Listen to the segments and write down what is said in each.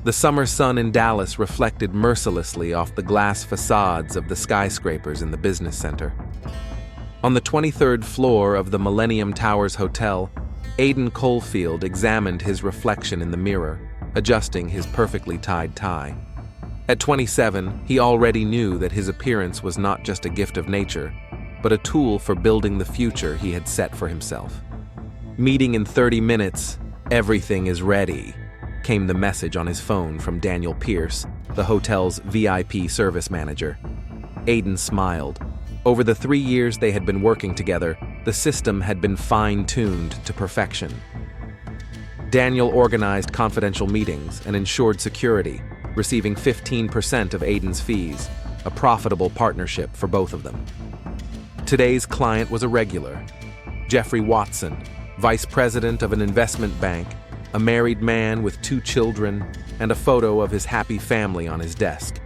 The summer sun in Dallas reflected mercilessly off the glass facades of the skyscrapers in the business center. On the 23rd floor of the Millennium Towers Hotel, Aidan Colefield examined his reflection in the mirror, adjusting his perfectly tied tie. At 27, he already knew that his appearance was not just a gift of nature, but a tool for building the future he had set for himself. "Meeting in 30 minutes, everything is ready," came the message on his phone from Daniel Pierce, the hotel's VIP service manager. Aidan smiled. Over the 3 years they had been working together, the system had been fine-tuned to perfection. Daniel organized confidential meetings and ensured security, receiving 15% of Aidan's fees, a profitable partnership for both of them. Today's client was a regular, Jeffrey Watson, vice president of an investment bank, a married man with 2 children, and a photo of his happy family on his desk.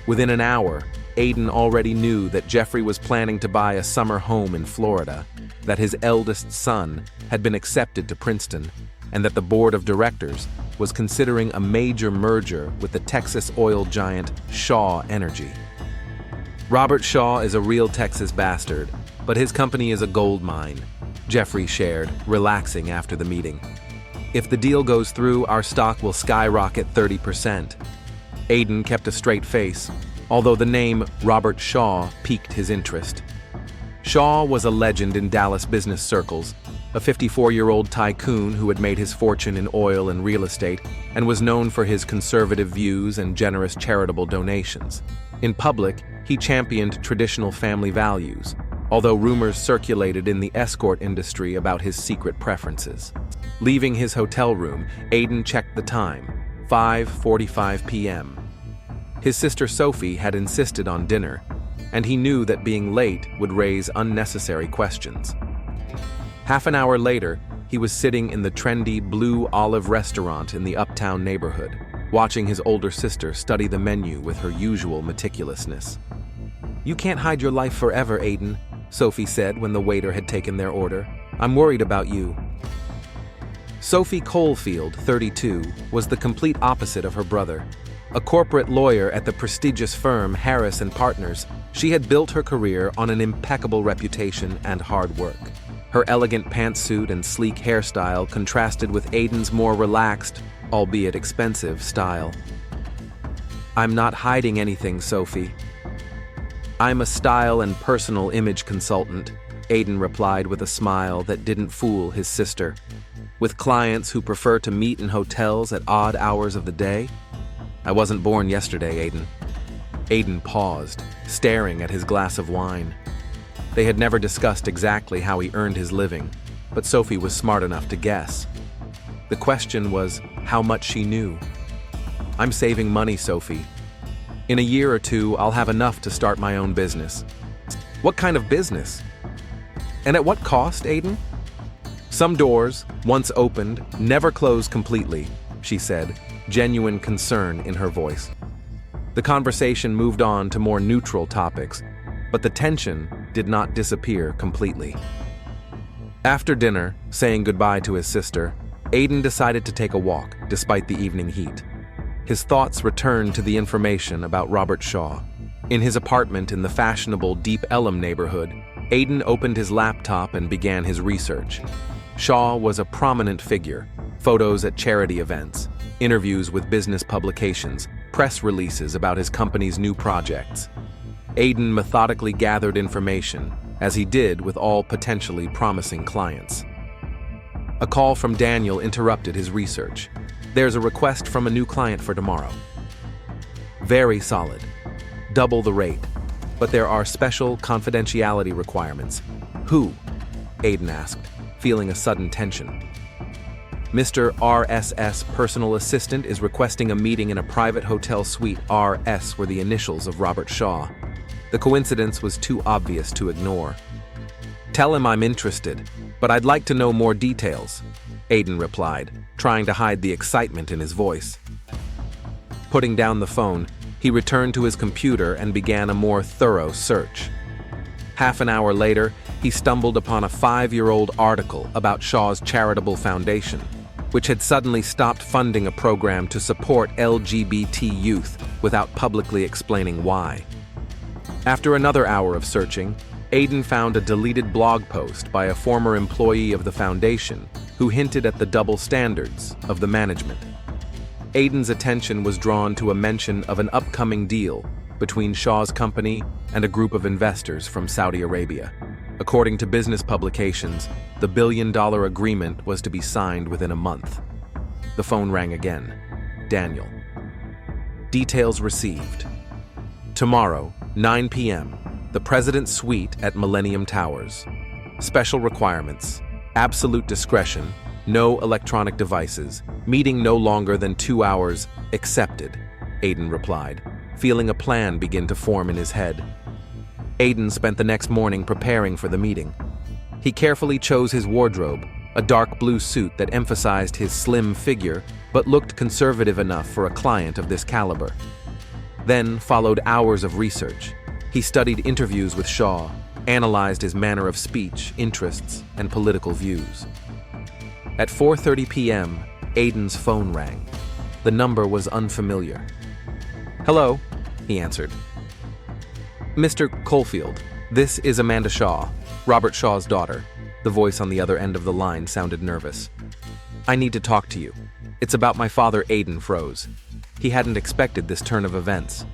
Within an hour, Aidan already knew that Jeffrey was planning to buy a summer home in Florida, that his eldest son had been accepted to Princeton, and that the board of directors was considering a major merger with the Texas oil giant Shaw Energy. Robert Shaw is a real Texas bastard, but his company is a gold mine, Jeffrey shared, relaxing after the meeting. "If the deal goes through, our stock will skyrocket 30%. Aidan kept a straight face, although the name Robert Shaw piqued his interest. Shaw was a legend in Dallas business circles, a 54-year-old tycoon who had made his fortune in oil and real estate and was known for his conservative views and generous charitable donations. In public, he championed traditional family values, although rumors circulated in the escort industry about his secret preferences. Leaving his hotel room, Aidan checked the time, 5:45 p.m. His sister Sophie had insisted on dinner, and he knew that being late would raise unnecessary questions. Half an hour later, he was sitting in the trendy Blue Olive restaurant in the uptown neighborhood, watching his older sister study the menu with her usual meticulousness. "You can't hide your life forever, Aidan," Sophie said when the waiter had taken their order. "I'm worried about you." Sophie Colefield, 32, was the complete opposite of her brother. A corporate lawyer at the prestigious firm Harris & Partners, she had built her career on an impeccable reputation and hard work. Her elegant pantsuit and sleek hairstyle contrasted with Aidan's more relaxed, albeit expensive, style. "I'm not hiding anything, Sophie. I'm a style and personal image consultant," Aidan replied with a smile that didn't fool his sister. "With clients who prefer to meet in hotels at odd hours of the day? I wasn't born yesterday, Aidan." Aidan paused, staring at his glass of wine. They had never discussed exactly how he earned his living, but Sophie was smart enough to guess. The question was how much she knew. "I'm saving money, Sophie. In a year or 2, I'll have enough to start my own business." "What kind of business? And at what cost, Aidan?" "Some doors, once opened, never close completely," she said, genuine concern in her voice. The conversation moved on to more neutral topics, but the tension did not disappear completely. After dinner, saying goodbye to his sister, Aidan decided to take a walk, despite the evening heat. His thoughts returned to the information about Robert Shaw. In his apartment in the fashionable Deep Ellum neighborhood, Aidan opened his laptop and began his research. Shaw was a prominent figure, photos at charity events, interviews with business publications, press releases about his company's new projects. Aidan methodically gathered information, as he did with all potentially promising clients. A call from Daniel interrupted his research. "There's a request from a new client for tomorrow." "Very solid. Double the rate. But there are special confidentiality requirements." "Who?" Aidan asked, feeling a sudden tension. "Mr. RS's personal assistant is requesting a meeting in a private hotel suite. RS were the initials of Robert Shaw. The coincidence was too obvious to ignore." "Tell him I'm interested, but I'd like to know more details," Aidan replied, trying to hide the excitement in his voice. Putting down the phone, he returned to his computer and began a more thorough search. Half an hour later, he stumbled upon a 5-year-old article about Shaw's charitable foundation. which had suddenly stopped funding a program to support LGBT youth without publicly explaining why. After another hour of searching, Aiden found a deleted blog post by a former employee of the foundation who hinted at the double standards of the management. Aiden's attention was drawn to a mention of an upcoming deal between Shaw's company and a group of investors from Saudi Arabia. According to business publications, the billion-dollar agreement was to be signed within a month. The phone rang again. Daniel. Details received. Tomorrow, 9 p.m., the President's Suite at Millennium Towers. Special requirements. Absolute discretion. No electronic devices. Meeting no longer than 2 hours. Accepted, Aiden replied, feeling a plan begin to form in his head. Aiden spent the next morning preparing for the meeting. He carefully chose his wardrobe, a dark blue suit that emphasized his slim figure but looked conservative enough for a client of this caliber. Then followed hours of research. He studied interviews with Shaw, analyzed his manner of speech, interests, and political views. At 4:30 p.m., Aiden's phone rang. The number was unfamiliar. "Hello," he answered. "Mr. Caulfield, this is Amanda Shaw, Robert Shaw's daughter." The voice on the other end of the line sounded nervous. "I need to talk to you. It's about my father." Aiden froze. He hadn't expected this turn of events.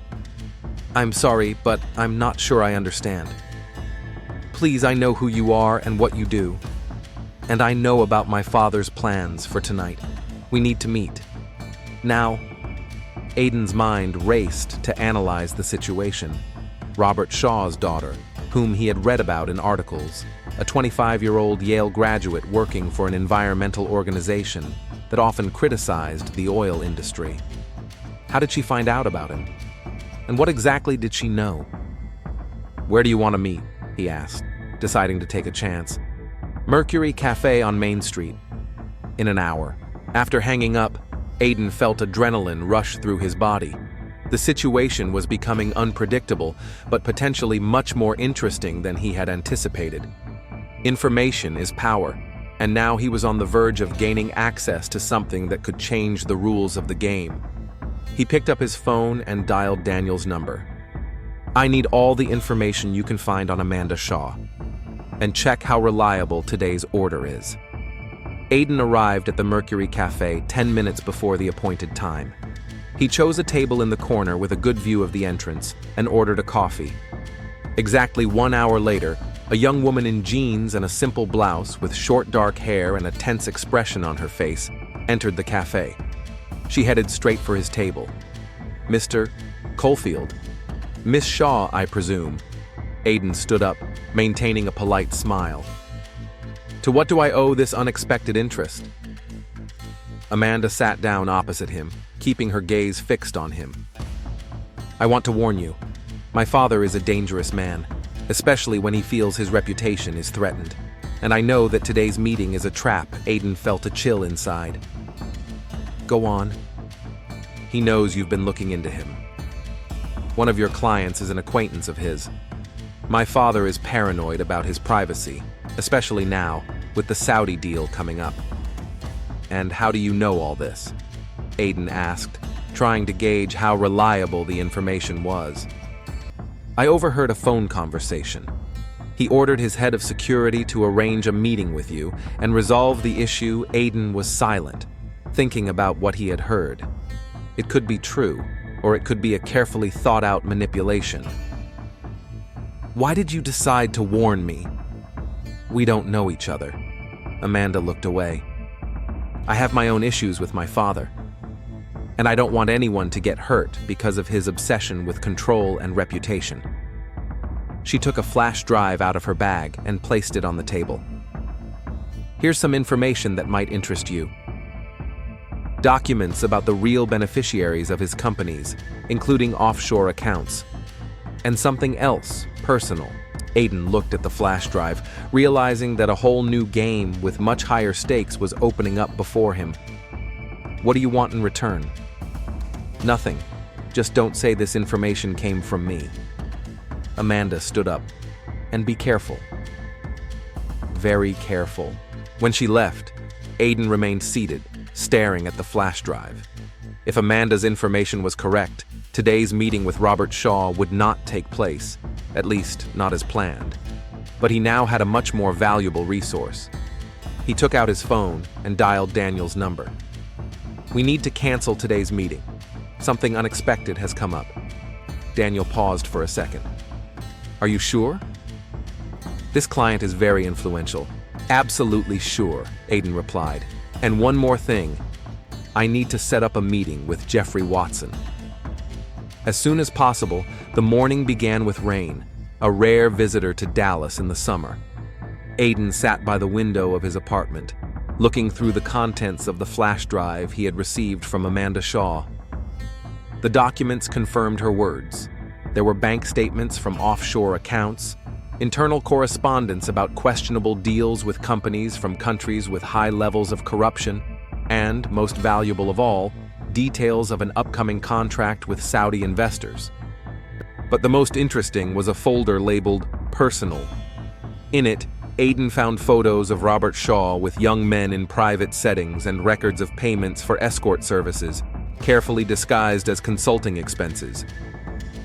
"I'm sorry, but I'm not sure I understand. Please, I know who you are and what you do. And I know about my father's plans for tonight. We need to meet. Now." Aiden's mind raced to analyze the situation. Robert Shaw's daughter, whom he had read about in articles, a 25-year-old Yale graduate working for an environmental organization that often criticized the oil industry. How did she find out about him? And what exactly did she know? "Where do you want to meet?" he asked, deciding to take a chance. "Mercury Cafe on Main Street." In an hour. After hanging up, Aiden felt adrenaline rush through his body. The situation was becoming unpredictable, but potentially much more interesting than he had anticipated. Information is power, and now he was on the verge of gaining access to something that could change the rules of the game. He picked up his phone and dialed Daniel's number. "I need all the information you can find on Amanda Shaw. And check how reliable today's order is." Aiden arrived at the Mercury Cafe 10 minutes before the appointed time. He chose a table in the corner with a good view of the entrance and ordered a coffee. Exactly 1 hour later, a young woman in jeans and a simple blouse with short dark hair and a tense expression on her face entered the cafe. She headed straight for his table. "Mr. Caulfield. Miss Shaw, I presume." Aiden stood up, maintaining a polite smile. "To what do I owe this unexpected interest?" Amanda sat down opposite him, keeping her gaze fixed on him. "I want to warn you. My father is a dangerous man, especially when he feels his reputation is threatened. And I know that today's meeting is a trap." Aiden felt a chill inside. "Go on." "He knows you've been looking into him. One of your clients is an acquaintance of his. My father is paranoid about his privacy, especially now, with the Saudi deal coming up." "And how do you know all this?" Aiden asked, trying to gauge how reliable the information was. "I overheard a phone conversation. He ordered his head of security to arrange a meeting with you and resolve the issue." Aiden was silent, thinking about what he had heard. It could be true, or it could be a carefully thought-out manipulation. "Why did you decide to warn me?" "We don't know each other." Amanda looked away. "I have my own issues with my father, and I don't want anyone to get hurt because of his obsession with control and reputation." She took a flash drive out of her bag and placed it on the table. "Here's some information that might interest you. Documents about the real beneficiaries of his companies, including offshore accounts. And something else, personal." Aiden looked at the flash drive, realizing that a whole new game with much higher stakes was opening up before him. "What do you want in return?" "Nothing. Just don't say this information came from me." Amanda stood up. "And be careful." "Very careful." When she left, Aiden remained seated, staring at the flash drive. If Amanda's information was correct, today's meeting with Robert Shaw would not take place, at least not as planned. But he now had a much more valuable resource. He took out his phone and dialed Daniel's number. "We need to cancel today's meeting. Something unexpected has come up." Daniel paused for a second. "Are you sure?" "This client is very influential." "Absolutely sure," Aiden replied. "And one more thing. I need to set up a meeting with Jeffrey Watson." As soon as possible, the morning began with rain, a rare visitor to Dallas in the summer. Aiden sat by the window of his apartment, looking through the contents of the flash drive he had received from Amanda Shaw. The documents confirmed her words. There were bank statements from offshore accounts, internal correspondence about questionable deals with companies from countries with high levels of corruption, and, most valuable of all, details of an upcoming contract with Saudi investors. But the most interesting was a folder labeled Personal. In it, Aiden found photos of Robert Shaw with young men in private settings and records of payments for escort services, carefully disguised as consulting expenses.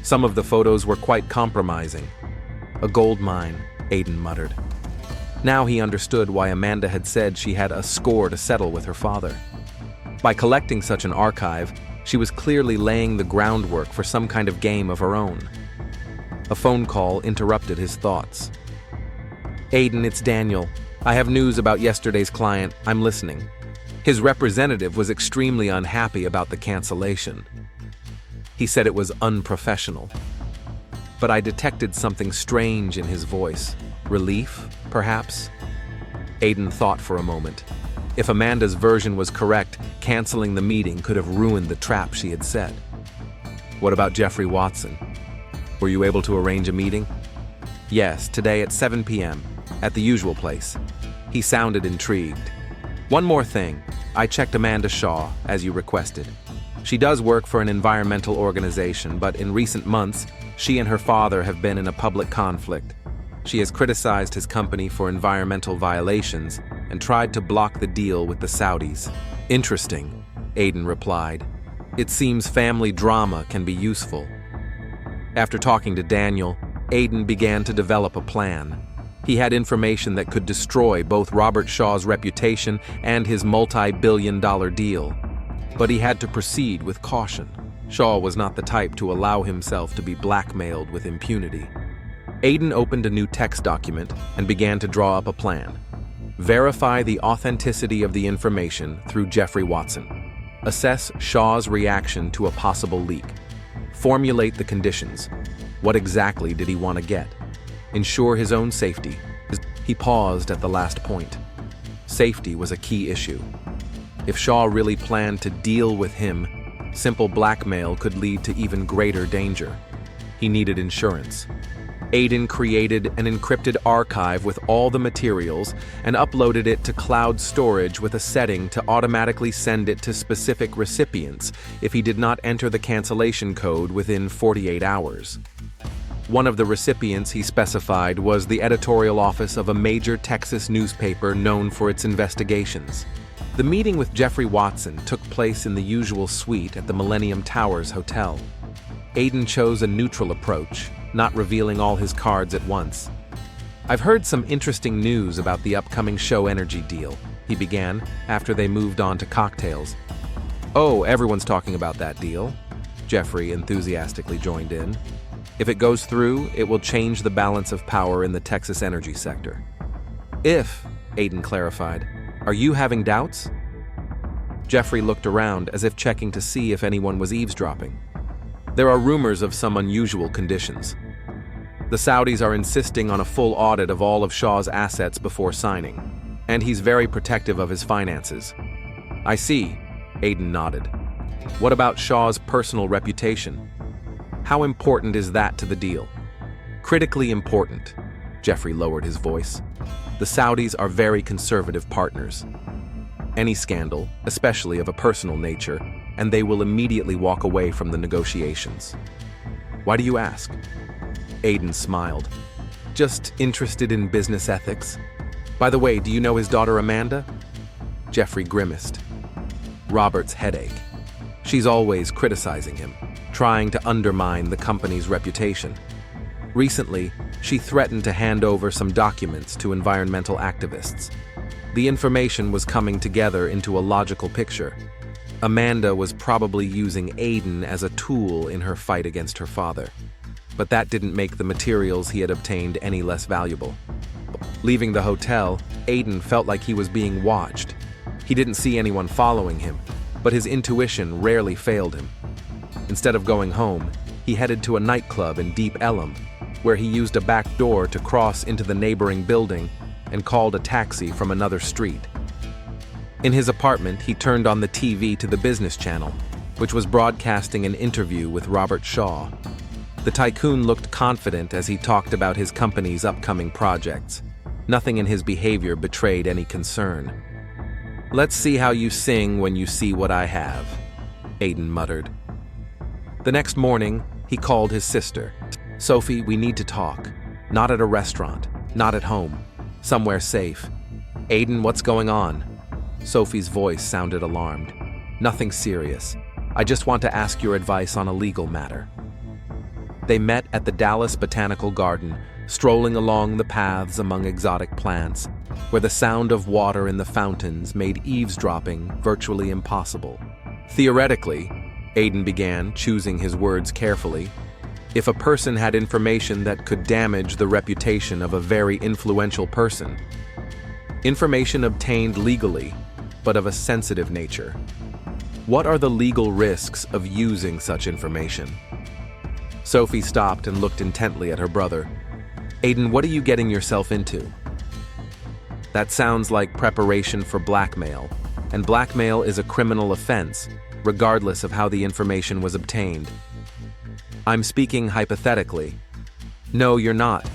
Some of the photos were quite compromising. "A gold mine," Aiden muttered. Now he understood why Amanda had said she had a score to settle with her father. By collecting such an archive, she was clearly laying the groundwork for some kind of game of her own. A phone call interrupted his thoughts. "Aiden, it's Daniel. I have news about yesterday's client. I'm listening." His representative was extremely unhappy about the cancellation. He said it was unprofessional. But I detected something strange in his voice. Relief, perhaps? Aiden thought for a moment. If Amanda's version was correct, canceling the meeting could have ruined the trap she had set. "What about Jeffrey Watson? Were you able to arrange a meeting?" "Yes, today at 7 p.m., at the usual place." He sounded intrigued. "One more thing. I checked Amanda Shaw, as you requested. She does work for an environmental organization, but in recent months, she and her father have been in a public conflict. She has criticized his company for environmental violations and tried to block the deal with the Saudis." "Interesting," Aiden replied. "It seems family drama can be useful." After talking to Daniel, Aiden began to develop a plan. He had information that could destroy both Robert Shaw's reputation and his multi-billion-dollar deal. But he had to proceed with caution. Shaw was not the type to allow himself to be blackmailed with impunity. Aiden opened a new text document and began to draw up a plan. Verify the authenticity of the information through Jeffrey Watson. Assess Shaw's reaction to a possible leak. Formulate the conditions. What exactly did he want to get? Ensure his own safety. He paused at the last point. Safety was a key issue. If Shaw really planned to deal with him, simple blackmail could lead to even greater danger. He needed insurance. Aiden created an encrypted archive with all the materials and uploaded it to cloud storage with a setting to automatically send it to specific recipients if he did not enter the cancellation code within 48 hours. One of the recipients he specified was the editorial office of a major Texas newspaper known for its investigations. The meeting with Jeffrey Watson took place in the usual suite at the Millennium Towers Hotel. Aiden chose a neutral approach, not revealing all his cards at once. "I've heard some interesting news about the upcoming Show Energy deal," he began, after they moved on to cocktails. "Oh, everyone's talking about that deal," Jeffrey enthusiastically joined in. "If it goes through, it will change the balance of power in the Texas energy sector." "If," Aiden clarified. "Are you having doubts?" Jeffrey looked around as if checking to see if anyone was eavesdropping. "There are rumors of some unusual conditions. The Saudis are insisting on a full audit of all of Shaw's assets before signing, and he's very protective of his finances." "I see," Aiden nodded. "What about Shaw's personal reputation? How important is that to the deal?" "Critically important," Jeffrey lowered his voice. "The Saudis are very conservative partners. Any scandal, especially of a personal nature, and they will immediately walk away from the negotiations." "Why do you ask?" Aiden smiled. "Just interested in business ethics. By the way, do you know his daughter Amanda?" Jeffrey grimaced. Robert's headache. She's always criticizing him, trying to undermine the company's reputation. Recently, she threatened to hand over some documents to environmental activists. The information was coming together into a logical picture. Amanda was probably using Aiden as a tool in her fight against her father. But that didn't make the materials he had obtained any less valuable. Leaving the hotel, Aiden felt like he was being watched. He didn't see anyone following him, but his intuition rarely failed him. Instead of going home, he headed to a nightclub in Deep Ellum, where he used a back door to cross into the neighboring building and called a taxi from another street. In his apartment, he turned on the TV to the business channel, which was broadcasting an interview with Robert Shaw. The tycoon looked confident as he talked about his company's upcoming projects. Nothing in his behavior betrayed any concern. "Let's see how you sing when you see what I have," Aiden muttered. The next morning, he called his sister. "Sophie, we need to talk. Not at a restaurant, not at home. Somewhere safe." "Aiden, what's going on?" Sophie's voice sounded alarmed. "Nothing serious. I just want to ask your advice on a legal matter." They met at the Dallas Botanical Garden, strolling along the paths among exotic plants, where the sound of water in the fountains made eavesdropping virtually impossible. "Theoretically," Aiden began, choosing his words carefully, "if a person had information that could damage the reputation of a very influential person, information obtained legally, but of a sensitive nature, what are the legal risks of using such information?" Sophie stopped and looked intently at her brother. "Aiden, what are you getting yourself into?" "That sounds like preparation for blackmail, and blackmail is a criminal offense, regardless of how the information was obtained." "I'm speaking hypothetically." "No, you're not."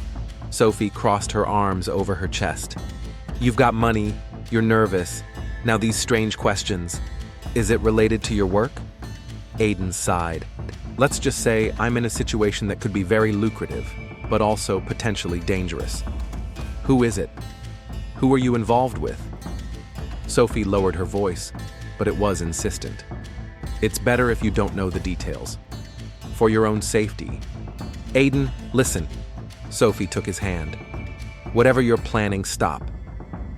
Sophie crossed her arms over her chest. "You've got money, you're nervous. Now these strange questions. Is it related to your work?" Aiden sighed. "Let's just say I'm in a situation that could be very lucrative, but also potentially dangerous." "Who is it? Who are you involved with?" Sophie lowered her voice, but it was insistent. "It's better if you don't know the details. For your own safety." "Aiden, listen." Sophie took his hand. "Whatever you're planning, stop.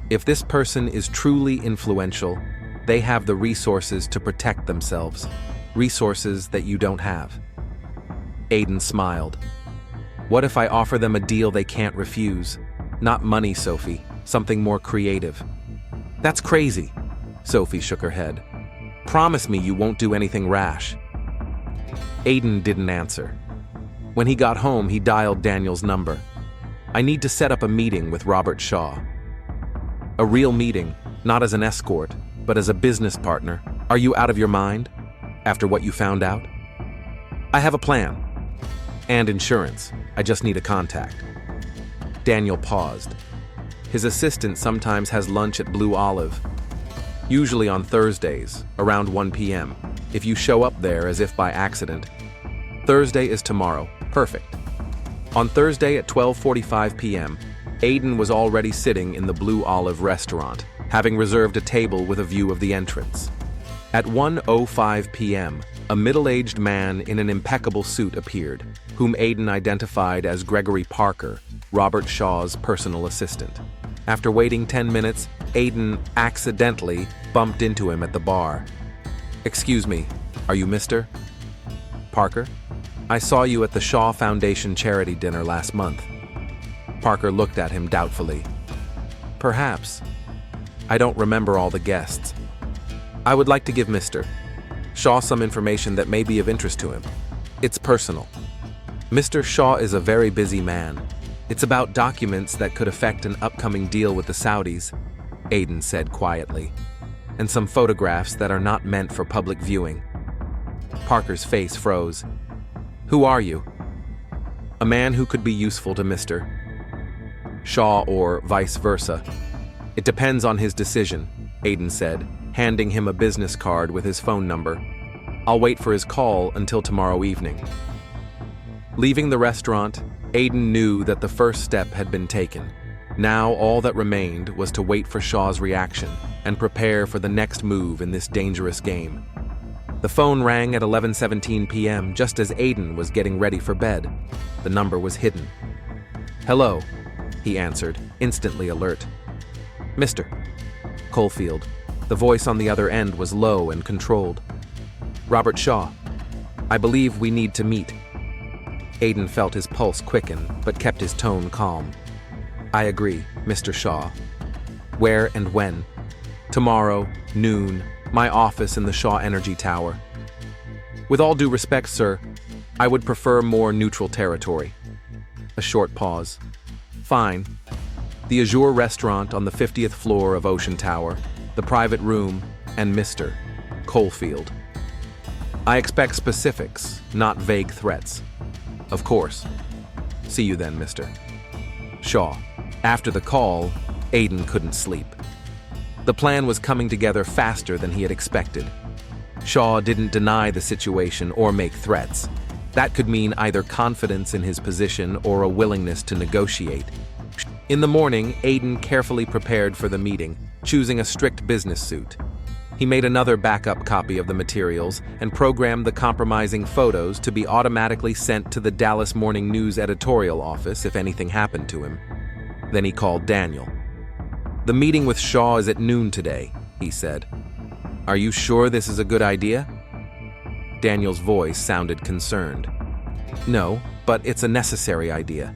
If this person is truly influential, they have the resources to protect themselves, resources that you don't have." Aiden smiled. "What if I offer them a deal they can't refuse? Not money, Sophie, something more creative." "That's crazy." Sophie shook her head. "Promise me you won't do anything rash." Aiden didn't answer. When he got home, he dialed Daniel's number. "I need to set up a meeting with Robert Shaw." "A real meeting, not as an escort, but as a business partner. Are you out of your mind? After what you found out?" "I have a plan. And insurance. I just need a contact." Daniel paused. His assistant sometimes has lunch at Blue Olive. Usually on Thursdays, around 1 p.m. If you show up there as if by accident. Thursday is tomorrow. Perfect. On Thursday at 12:45 p.m., Aiden was already sitting in the Blue Olive restaurant, having reserved a table with a view of the entrance. At 1:05 p.m., a middle-aged man in an impeccable suit appeared, whom Aiden identified as Gregory Parker, Robert Shaw's personal assistant. After waiting 10 minutes, Aiden accidentally bumped into him at the bar. "Excuse me, are you Mr. Parker? I saw you at the Shaw Foundation charity dinner last month." Parker looked at him doubtfully. "Perhaps. I don't remember all the guests. I would like to give Mr. Shaw some information that may be of interest to him. It's personal. Mr. Shaw is a very busy man. It's about documents that could affect an upcoming deal with the Saudis," Aiden said quietly, "and some photographs that are not meant for public viewing." Parker's face froze. "Who are you?" "A man who could be useful to Mr. Shaw or vice versa. It depends on his decision," Aiden said, handing him a business card with his phone number. "I'll wait for his call until tomorrow evening." Leaving the restaurant, Aiden knew that the first step had been taken. Now all that remained was to wait for Shaw's reaction and prepare for the next move in this dangerous game. The phone rang at 11:17 p.m. just as Aiden was getting ready for bed. The number was hidden. "Hello," he answered, instantly alert. "Mr. Caulfield." The voice on the other end was low and controlled. "Robert Shaw. I believe we need to meet." Aiden felt his pulse quicken, but kept his tone calm. "I agree, Mr. Shaw. Where and when?" "Tomorrow, noon, my office in the Shaw Energy Tower." "With all due respect, sir, I would prefer more neutral territory." A short pause. "Fine. The Azure restaurant on the 50th floor of Ocean Tower, the private room, and Mr. Caulfield. I expect specifics, not vague threats." "Of course. See you then, Mr. Shaw." After the call, Aiden couldn't sleep. The plan was coming together faster than he had expected. Shaw didn't deny the situation or make threats. That could mean either confidence in his position or a willingness to negotiate. In the morning, Aiden carefully prepared for the meeting, choosing a strict business suit. He made another backup copy of the materials and programmed the compromising photos to be automatically sent to the Dallas Morning News editorial office if anything happened to him. Then he called Daniel. "The meeting with Shaw is at noon today," he said. "Are you sure this is a good idea?" Daniel's voice sounded concerned. "No, but it's a necessary idea."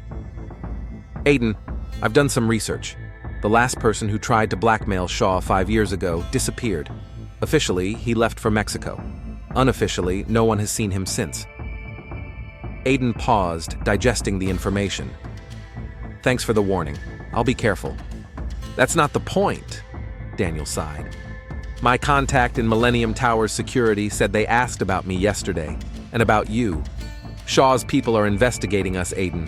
"Aiden, I've done some research. The last person who tried to blackmail Shaw 5 years ago disappeared. Officially, he left for Mexico. Unofficially, no one has seen him since." Aiden paused, digesting the information. "Thanks for the warning. I'll be careful." "That's not the point," Daniel sighed. "My contact in Millennium Towers security said they asked about me yesterday, and about you. Shaw's people are investigating us, Aiden.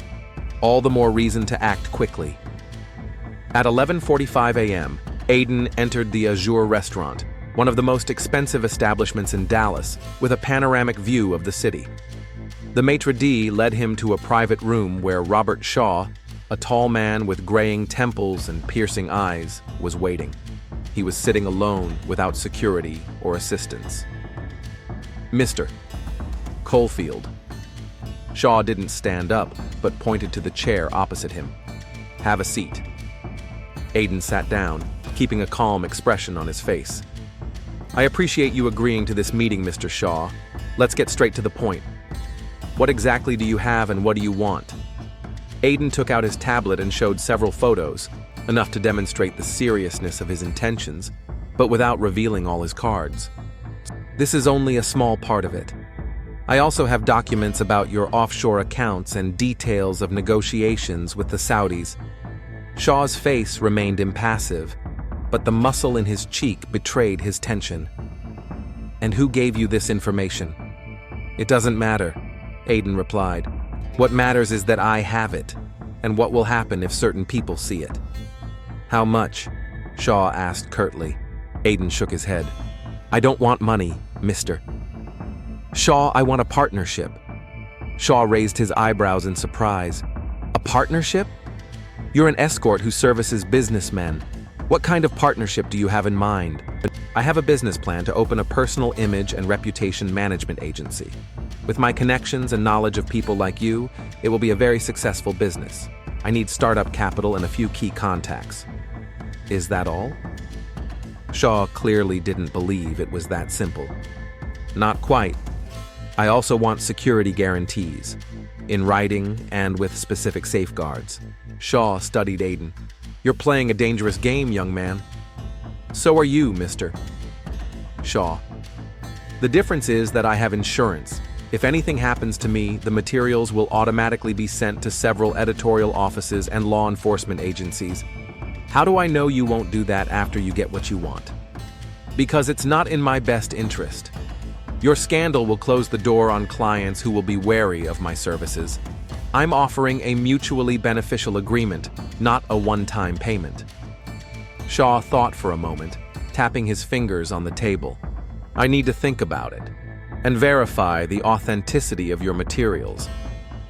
All the more reason to act quickly." At 11:45 a.m., Aiden entered the Azure restaurant, one of the most expensive establishments in Dallas, with a panoramic view of the city. The maitre d' led him to a private room where Robert Shaw, a tall man with graying temples and piercing eyes, was waiting. He was sitting alone, without security or assistance. "Mr. Caulfield." Shaw didn't stand up, but pointed to the chair opposite him. "Have a seat." Aiden sat down, keeping a calm expression on his face. "I appreciate you agreeing to this meeting, Mr. Shaw. Let's get straight to the point. What exactly do you have and what do you want?" Aiden took out his tablet and showed several photos, enough to demonstrate the seriousness of his intentions, but without revealing all his cards. "This is only a small part of it. I also have documents about your offshore accounts and details of negotiations with the Saudis." Shaw's face remained impassive, but the muscle in his cheek betrayed his tension. "And who gave you this information?" "It doesn't matter," Aiden replied. "What matters is that I have it, and what will happen if certain people see it." "How much?" Shaw asked curtly. Aiden shook his head. "I don't want money, Mr. Shaw, I want a partnership." Shaw raised his eyebrows in surprise. "A partnership? You're an escort who services businessmen. What kind of partnership do you have in mind?" "I have a business plan to open a personal image and reputation management agency. With my connections and knowledge of people like you, it will be a very successful business. I need startup capital and a few key contacts." "Is that all?" Shaw clearly didn't believe it was that simple. "Not quite. I also want security guarantees, in writing and with specific safeguards." Shaw studied Aiden. "You're playing a dangerous game, young man." "So are you, Mr. Shaw. The difference is that I have insurance. If anything happens to me, the materials will automatically be sent to several editorial offices and law enforcement agencies. How do I know you won't do that after you get what you want? Because it's not in my best interest. Your scandal will close the door on clients who will be wary of my services. I'm offering a mutually beneficial agreement, not a one-time payment." Shaw thought for a moment, tapping his fingers on the table. "I need to think about it and verify the authenticity of your materials.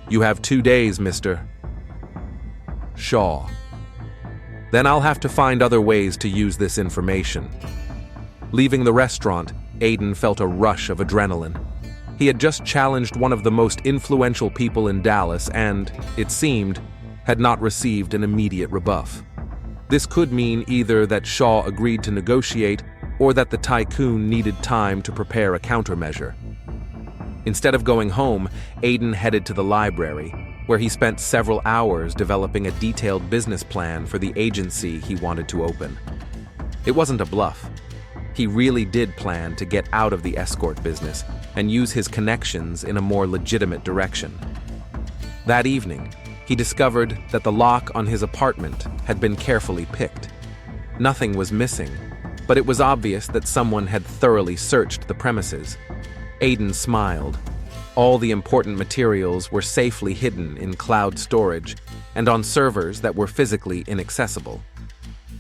You have 2 days, Mr. Shaw." Then I'll have to find other ways to use this information. Leaving the restaurant, Aiden felt a rush of adrenaline. He had just challenged one of the most influential people in Dallas and, it seemed, had not received an immediate rebuff. This could mean either that Shaw agreed to negotiate or that the tycoon needed time to prepare a countermeasure. Instead of going home, Aiden headed to the library, where he spent several hours developing a detailed business plan for the agency he wanted to open. It wasn't a bluff. He really did plan to get out of the escort business and use his connections in a more legitimate direction. That evening, he discovered that the lock on his apartment had been carefully picked. Nothing was missing, but it was obvious that someone had thoroughly searched the premises. Aiden smiled. All the important materials were safely hidden in cloud storage and on servers that were physically inaccessible.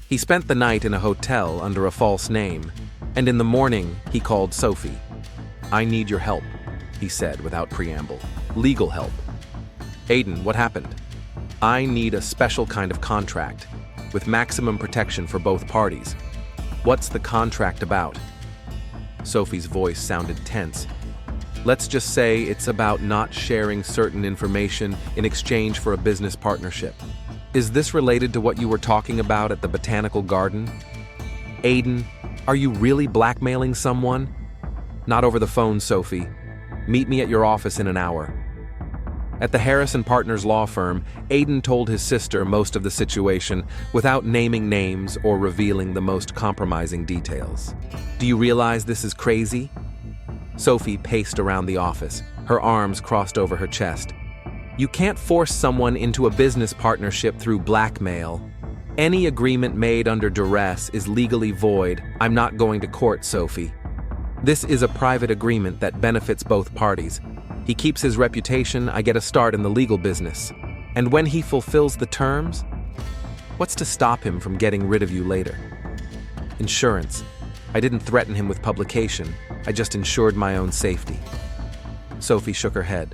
He spent the night in a hotel under a false name, and in the morning he called Sophie. "I need your help," he said without preamble. "Legal help." "Aiden, what happened?" "I need a special kind of contract, with maximum protection for both parties." "What's the contract about?" Sophie's voice sounded tense. "Let's just say it's about not sharing certain information in exchange for a business partnership. Is this related to what you were talking about at the botanical garden?" "Aiden, are you really blackmailing someone?" "Not over the phone, Sophie. Meet me at your office in an hour." At the Harrison Partners law firm, Aiden told his sister most of the situation without naming names or revealing the most compromising details. "Do you realize this is crazy?" Sophie paced around the office, her arms crossed over her chest. "You can't force someone into a business partnership through blackmail. Any agreement made under duress is legally void. I'm not going to court, Sophie. This is a private agreement that benefits both parties. He keeps his reputation, I get a start in the legal business. And when he fulfills the terms, what's to stop him from getting rid of you later?" "Insurance. I didn't threaten him with publication. I just ensured my own safety." Sophie shook her head.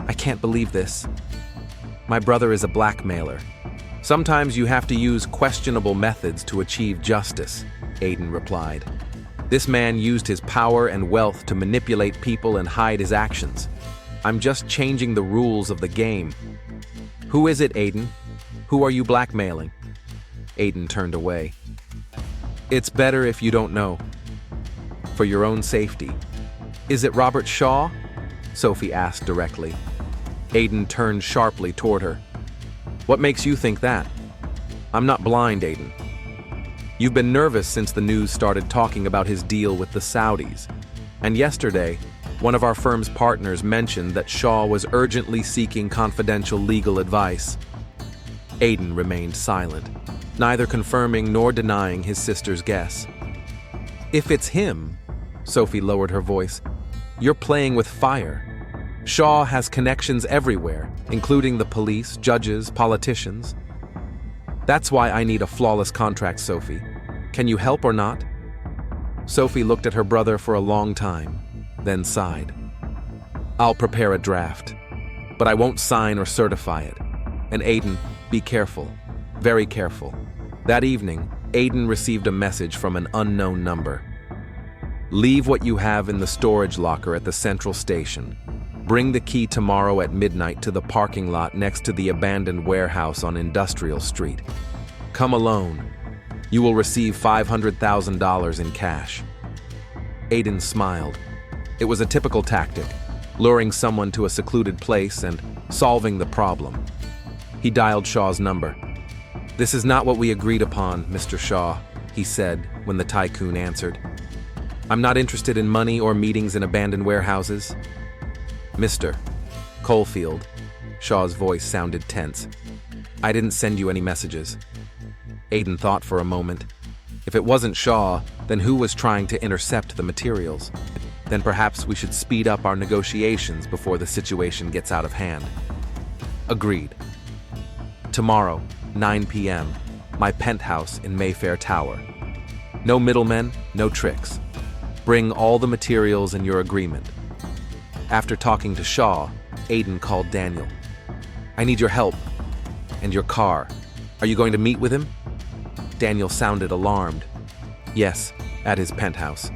"I can't believe this. My brother is a blackmailer. Sometimes you have to use questionable methods to achieve justice," Aiden replied. "This man used his power and wealth to manipulate people and hide his actions. I'm just changing the rules of the game." "Who is it, Aiden? Who are you blackmailing?" Aiden turned away. "It's better if you don't know. For your own safety." "Is it Robert Shaw?" Sophie asked directly. Aiden turned sharply toward her. "What makes you think that?" "I'm not blind, Aiden. You've been nervous since the news started talking about his deal with the Saudis. And yesterday, one of our firm's partners mentioned that Shaw was urgently seeking confidential legal advice." Aiden remained silent, neither confirming nor denying his sister's guess. "If it's him," Sophie lowered her voice, "you're playing with fire. Shaw has connections everywhere, including the police, judges, politicians. That's why I need a flawless contract, Sophie. Can you help or not?" Sophie looked at her brother for a long time, then sighed. "I'll prepare a draft, but I won't sign or certify it. And Aiden, be careful, very careful." That evening, Aiden received a message from an unknown number. "Leave what you have in the storage locker at the central station. Bring the key tomorrow at midnight to the parking lot next to the abandoned warehouse on Industrial Street. Come alone. You will receive $500,000 in cash." Aiden smiled. It was a typical tactic, luring someone to a secluded place and solving the problem. He dialed Shaw's number. "This is not what we agreed upon, Mr. Shaw," he said when the tycoon answered. "I'm not interested in money or meetings in abandoned warehouses." "Mr. Coalfield," Shaw's voice sounded tense. "I didn't send you any messages." Aiden thought for a moment. If it wasn't Shaw, then who was trying to intercept the materials? Then perhaps we should speed up our negotiations before the situation gets out of hand. "Agreed. Tomorrow, 9 p.m., my penthouse in Mayfair Tower. No middlemen, no tricks. Bring all the materials in your agreement." After talking to Shaw, Aiden called Daniel. "I need your help. And your car. Are you going to meet with him? Daniel sounded alarmed. Yes, at his penthouse.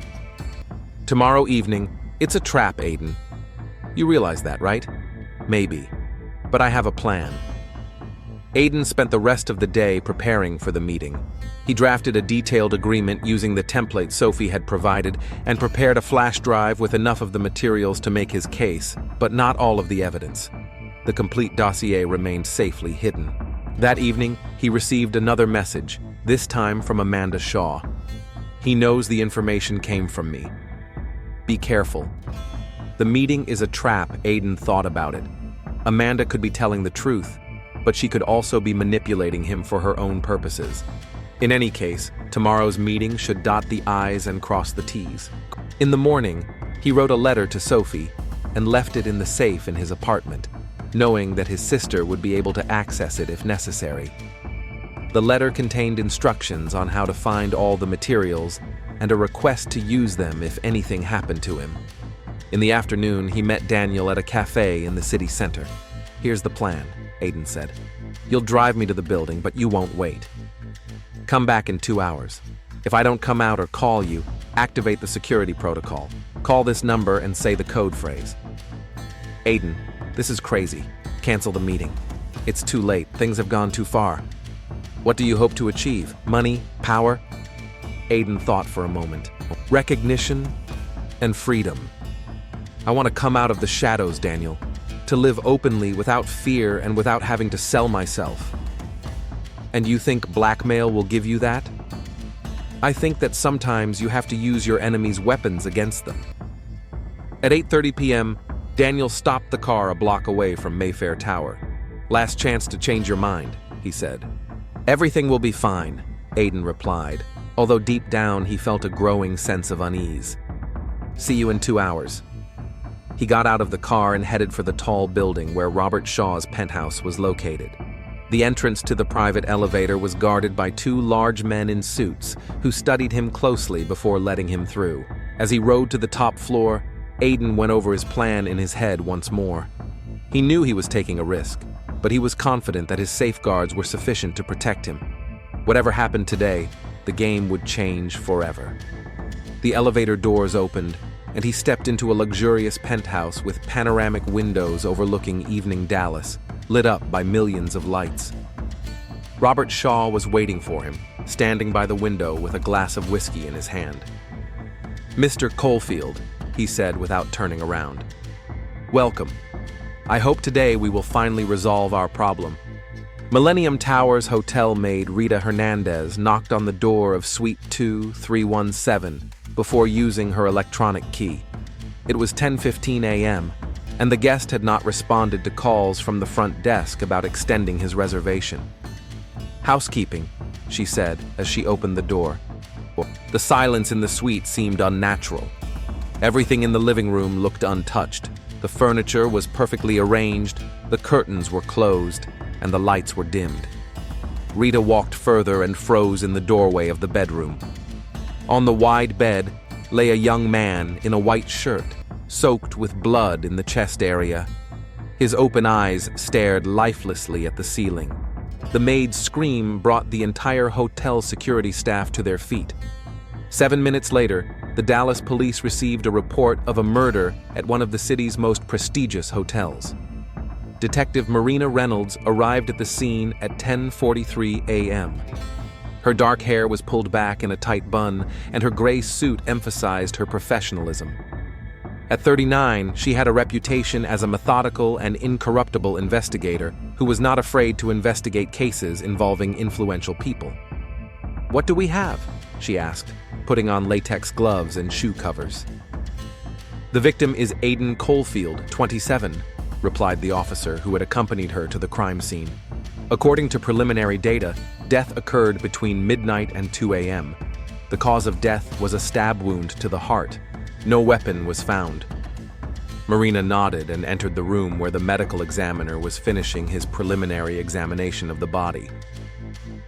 Tomorrow evening. It's a trap, Aiden. You realize that, right? Maybe. But I have a plan. Aiden spent the rest of the day preparing for the meeting. He drafted a detailed agreement using the template Sophie had provided and prepared a flash drive with enough of the materials to make his case, but not all of the evidence. The complete dossier remained safely hidden. That evening, he received another message, this time from Amanda Shaw. He knows the information came from me. Be careful. The meeting is a trap, Aiden thought about it. Amanda could be telling the truth, but she could also be manipulating him for her own purposes. In any case, tomorrow's meeting should dot the I's and cross the T's. In the morning, he wrote a letter to Sophie and left it in the safe in his apartment, knowing that his sister would be able to access it if necessary. The letter contained instructions on how to find all the materials and a request to use them if anything happened to him. In the afternoon, he met Daniel at a cafe in the city center. Here's the plan, Aiden said. You'll drive me to the building, but you won't wait. Come back in 2 hours. If I don't come out or call you, activate the security protocol. Call this number and say the code phrase. Aiden, this is crazy. Cancel the meeting. It's too late. Things have gone too far. What do you hope to achieve? Money? Power? Aiden thought for a moment. Recognition and freedom. I want to come out of the shadows, Daniel. To live openly without fear and without having to sell myself. And you think blackmail will give you that? I think that sometimes you have to use your enemy's weapons against them. At 8:30 p.m., Daniel stopped the car a block away from Mayfair Tower. Last chance to change your mind, he said. Everything will be fine, Aiden replied, although deep down he felt a growing sense of unease. See you in 2 hours. He got out of the car and headed for the tall building where Robert Shaw's penthouse was located. The entrance to the private elevator was guarded by 2 large men in suits who studied him closely before letting him through. As he rode to the top floor, Aiden went over his plan in his head once more. He knew he was taking a risk, but he was confident that his safeguards were sufficient to protect him. Whatever happened today, the game would change forever. The elevator doors opened, and he stepped into a luxurious penthouse with panoramic windows overlooking evening Dallas, lit up by millions of lights. Robert Shaw was waiting for him, standing by the window with a glass of whiskey in his hand. Mr. Caulfield, he said without turning around. Welcome. I hope today we will finally resolve our problem. Millennium Towers hotel maid Rita Hernandez knocked on the door of Suite 2317 before using her electronic key. It was 10:15 a.m., and the guest had not responded to calls from the front desk about extending his reservation. Housekeeping, she said as she opened the door. The silence in the suite seemed unnatural. Everything in the living room looked untouched. The furniture was perfectly arranged, the curtains were closed, and the lights were dimmed. Rita walked further and froze in the doorway of the bedroom. On the wide bed lay a young man in a white shirt, soaked with blood in the chest area. His open eyes stared lifelessly at the ceiling. The maid's scream brought the entire hotel security staff to their feet. 7 minutes later, the Dallas police received a report of a murder at one of the city's most prestigious hotels. Detective Marina Reynolds arrived at the scene at 10:43 a.m. Her dark hair was pulled back in a tight bun, and her gray suit emphasized her professionalism. At 39, she had a reputation as a methodical and incorruptible investigator who was not afraid to investigate cases involving influential people. "What do we have?" she asked, putting on latex gloves and shoe covers. "The victim is Aiden Caulfield, 27, replied the officer who had accompanied her to the crime scene. According to preliminary data, death occurred between midnight and 2 a.m. The cause of death was a stab wound to the heart. No weapon was found. Marina nodded and entered the room where the medical examiner was finishing his preliminary examination of the body.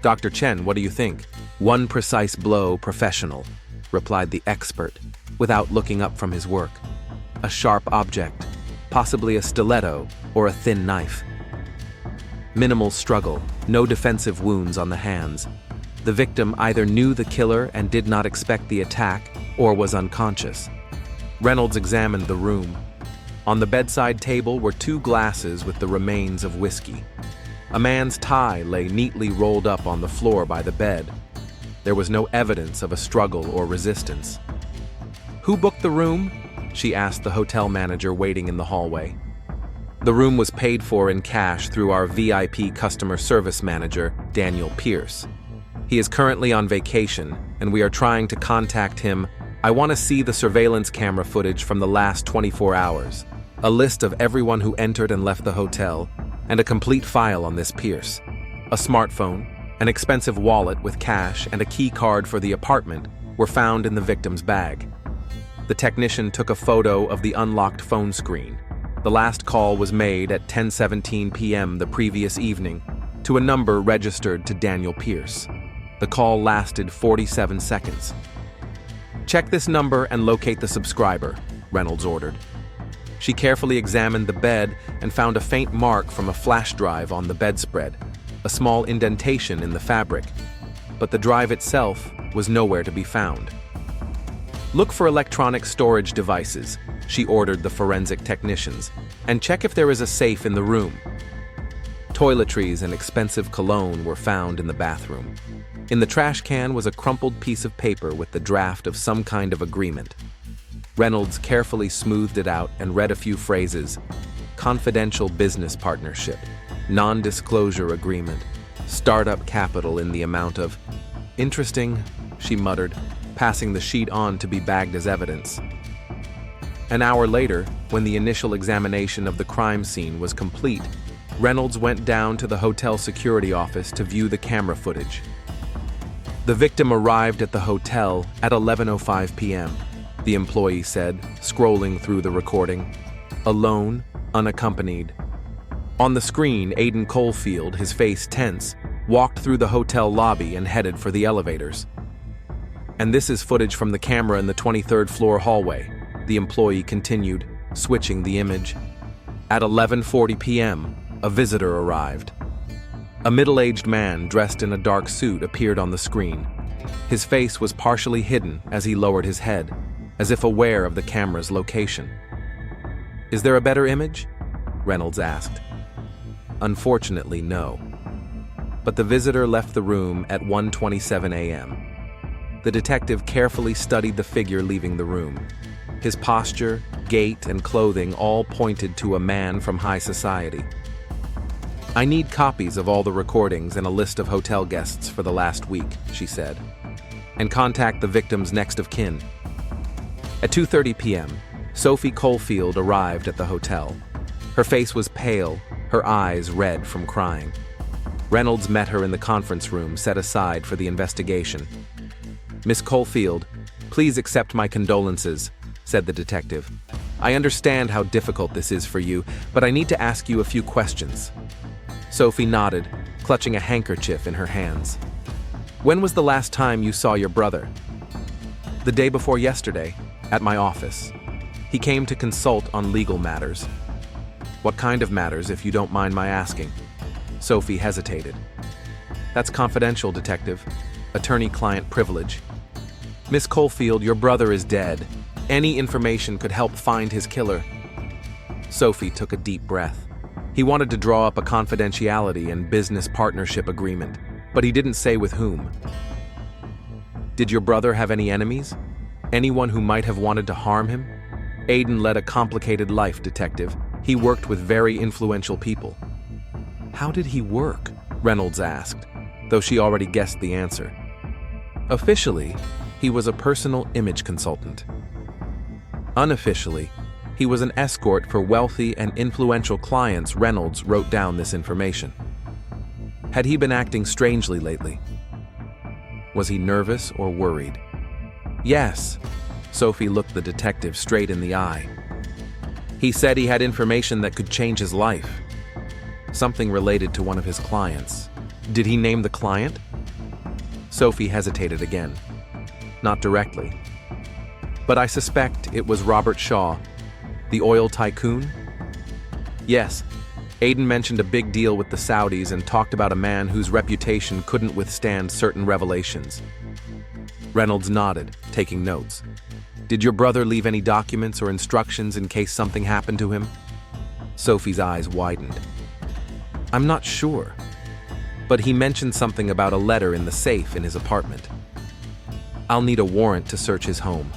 "Dr. Chen, what do you think?" "One precise blow, professional," replied the expert, without looking up from his work. "A sharp object, possibly a stiletto or a thin knife." Minimal struggle, no defensive wounds on the hands. The victim either knew the killer and did not expect the attack, or was unconscious. Reynolds examined the room. On the bedside table were 2 glasses with the remains of whiskey. A man's tie lay neatly rolled up on the floor by the bed. There was no evidence of a struggle or resistance. "Who booked the room?" she asked the hotel manager waiting in the hallway. The room was paid for in cash through our VIP customer service manager, Daniel Pierce. He is currently on vacation, and we are trying to contact him. I want to see the surveillance camera footage from the last 24 hours, a list of everyone who entered and left the hotel, and a complete file on this Pierce. A smartphone, an expensive wallet with cash, and a key card for the apartment were found in the victim's bag. The technician took a photo of the unlocked phone screen. The last call was made at 10:17 p.m. the previous evening to a number registered to Daniel Pierce. The call lasted 47 seconds. "Check this number and locate the subscriber," Reynolds ordered. She carefully examined the bed and found a faint mark from a flash drive on the bedspread, a small indentation in the fabric, but the drive itself was nowhere to be found. "Look for electronic storage devices," she ordered the forensic technicians, "and check if there is a safe in the room." Toiletries and expensive cologne were found in the bathroom. In the trash can was a crumpled piece of paper with the draft of some kind of agreement. Reynolds carefully smoothed it out and read a few phrases: confidential business partnership, non-disclosure agreement, startup capital in the amount of... "Interesting," she muttered, passing the sheet on to be bagged as evidence. An hour later, when the initial examination of the crime scene was complete, Reynolds went down to the hotel security office to view the camera footage. The victim arrived at the hotel at 11:05 p.m., the employee said, scrolling through the recording. Alone, unaccompanied. On the screen, Aiden Colefield, his face tense, walked through the hotel lobby and headed for the elevators. "And this is footage from the camera in the 23rd floor hallway," the employee continued, switching the image. At 11:40 p.m., a visitor arrived. A middle-aged man dressed in a dark suit appeared on the screen. His face was partially hidden as he lowered his head, as if aware of the camera's location. "Is there a better image?" Reynolds asked. Unfortunately, no. But the visitor left the room at 1:27 a.m. The detective carefully studied the figure leaving the room. His posture, gait, and clothing all pointed to a man from high society. "I need copies of all the recordings and a list of hotel guests for the last week," she said, "and contact the victim's next of kin." At 2:30 p.m., Sophie Colefield arrived at the hotel. Her face was pale, her eyes red from crying. Reynolds met her in the conference room set aside for the investigation. "Miss Colefield, please accept my condolences," said the detective. "I understand how difficult this is for you, but I need to ask you a few questions." Sophie nodded, clutching a handkerchief in her hands. "When was the last time you saw your brother?" "The day before yesterday, at my office. He came to consult on legal matters." "What kind of matters, if you don't mind my asking?" Sophie hesitated. "That's confidential, detective. Attorney-client privilege." "Miss Colefield, your brother is dead. Any information could help find his killer." Sophie took a deep breath. He wanted to draw up a confidentiality and business partnership agreement, but he didn't say with whom. "Did your brother have any enemies? Anyone who might have wanted to harm him?" "Aiden led a complicated life, detective. He worked with very influential people." "How did he work?" Reynolds asked, though she already guessed the answer. "Officially, he was a personal image consultant. Unofficially, he was an escort for wealthy and influential clients." Reynolds wrote down this information. "Had he been acting strangely lately? Was he nervous or worried?" "Yes." Sophie looked the detective straight in the eye. "He said he had information that could change his life. Something related to one of his clients. Did he name the client?" Sophie hesitated again. "Not directly. But I suspect it was Robert Shaw, the oil tycoon?" "Yes. Aiden mentioned a big deal with the Saudis and talked about a man whose reputation couldn't withstand certain revelations. Reynolds nodded, taking notes. Did your brother leave any documents or instructions in case something happened to him? Sophie's eyes widened. I'm not sure, but he mentioned something about a letter in the safe in his apartment. I'll need a warrant to search his home.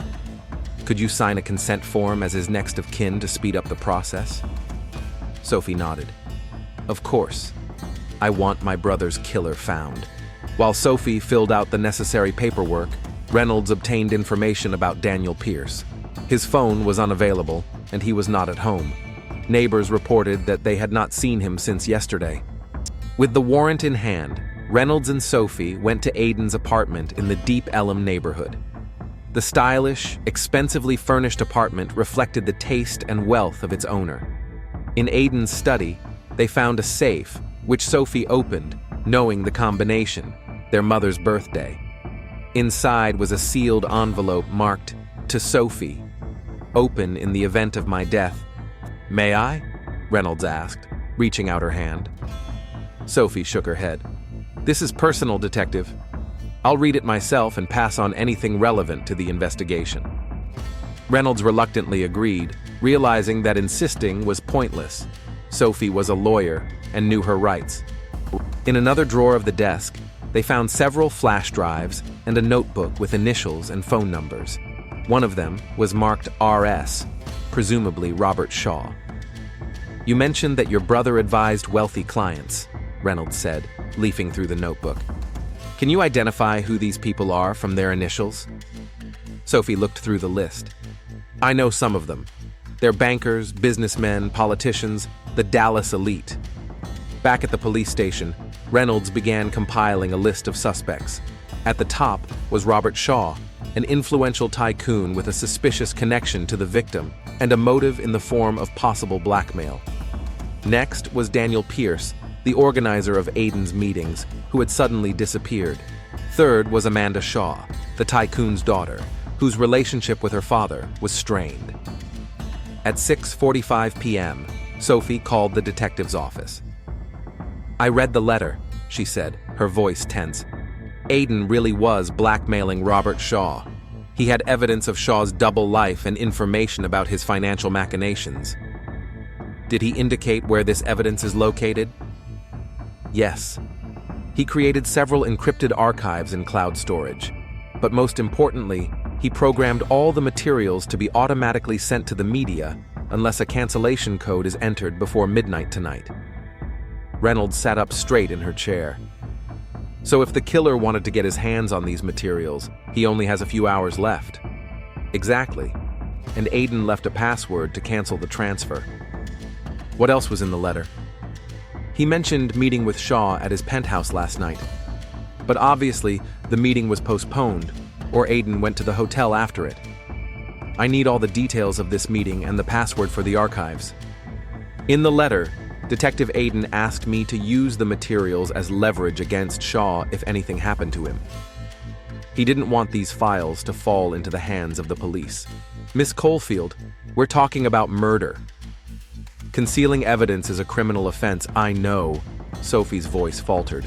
Could you sign a consent form as his next of kin to speed up the process? Sophie nodded. Of course. I want my brother's killer found. While Sophie filled out the necessary paperwork, Reynolds obtained information about Daniel Pierce. His phone was unavailable, and he was not at home. Neighbors reported that they had not seen him since yesterday. With the warrant in hand, Reynolds and Sophie went to Aiden's apartment in the Deep Ellum neighborhood. The stylish, expensively furnished apartment reflected the taste and wealth of its owner. In Aiden's study, they found a safe, which Sophie opened, knowing the combination, their mother's birthday. Inside was a sealed envelope marked, "To Sophie. Open in the event of my death." May I? Reynolds asked, reaching out her hand. Sophie shook her head. This is personal, Detective. I'll read it myself and pass on anything relevant to the investigation. Reynolds reluctantly agreed, realizing that insisting was pointless. Sophie was a lawyer and knew her rights. In another drawer of the desk, they found several flash drives and a notebook with initials and phone numbers. One of them was marked RS, presumably Robert Shaw. You mentioned that your brother advised wealthy clients, Reynolds said, leafing through the notebook. Can you identify who these people are from their initials? Sophie looked through the list. I know some of them. They're bankers, businessmen, politicians, the Dallas elite. Back at the police station, Reynolds began compiling a list of suspects. At the top was Robert Shaw, an influential tycoon with a suspicious connection to the victim and a motive in the form of possible blackmail. Next was Daniel Pierce, the organizer of Aiden's meetings, who had suddenly disappeared. Third was Amanda Shaw, the tycoon's daughter, whose relationship with her father was strained. At 6:45 p.m., Sophie called the detective's office. I read the letter, she said, her voice tense. Aiden really was blackmailing Robert Shaw. He had evidence of Shaw's double life and information about his financial machinations. Did he indicate where this evidence is located? Yes. He created several encrypted archives in cloud storage. But most importantly, he programmed all the materials to be automatically sent to the media unless a cancellation code is entered before midnight tonight. Reynolds sat up straight in her chair. So if the killer wanted to get his hands on these materials, he only has a few hours left. Exactly. And Aiden left a password to cancel the transfer. What else was in the letter? He mentioned meeting with Shaw at his penthouse last night. But obviously, the meeting was postponed, or Aiden went to the hotel after it. I need all the details of this meeting and the password for the archives. In the letter, Detective Aiden asked me to use the materials as leverage against Shaw if anything happened to him. He didn't want these files to fall into the hands of the police. Miss Caulfield, we're talking about murder. Concealing evidence is a criminal offense, I know, Sophie's voice faltered.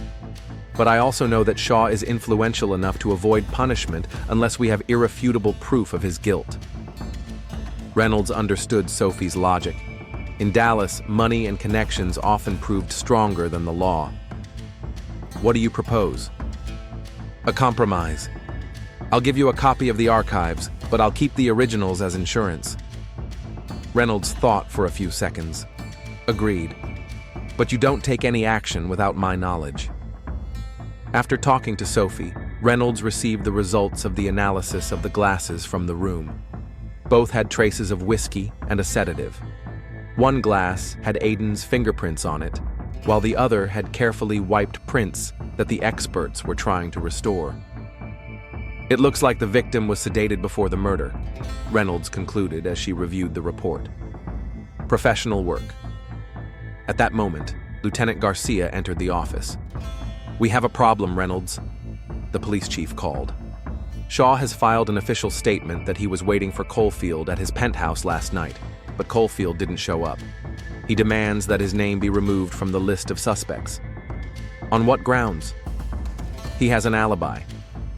But I also know that Shaw is influential enough to avoid punishment unless we have irrefutable proof of his guilt. Reynolds understood Sophie's logic. In Dallas, money and connections often proved stronger than the law. What do you propose? A compromise. I'll give you a copy of the archives, but I'll keep the originals as insurance. Reynolds thought for a few seconds. Agreed. But you don't take any action without my knowledge. After talking to Sophie, Reynolds received the results of the analysis of the glasses from the room. Both had traces of whiskey and a sedative. One glass had Aiden's fingerprints on it, while the other had carefully wiped prints that the experts were trying to restore. It looks like the victim was sedated before the murder, Reynolds concluded as she reviewed the report. Professional work. At that moment, Lieutenant Garcia entered the office. We have a problem, Reynolds, the police chief called. Shaw has filed an official statement that he was waiting for Caulfield at his penthouse last night, but Caulfield didn't show up. He demands that his name be removed from the list of suspects. On what grounds? He has an alibi.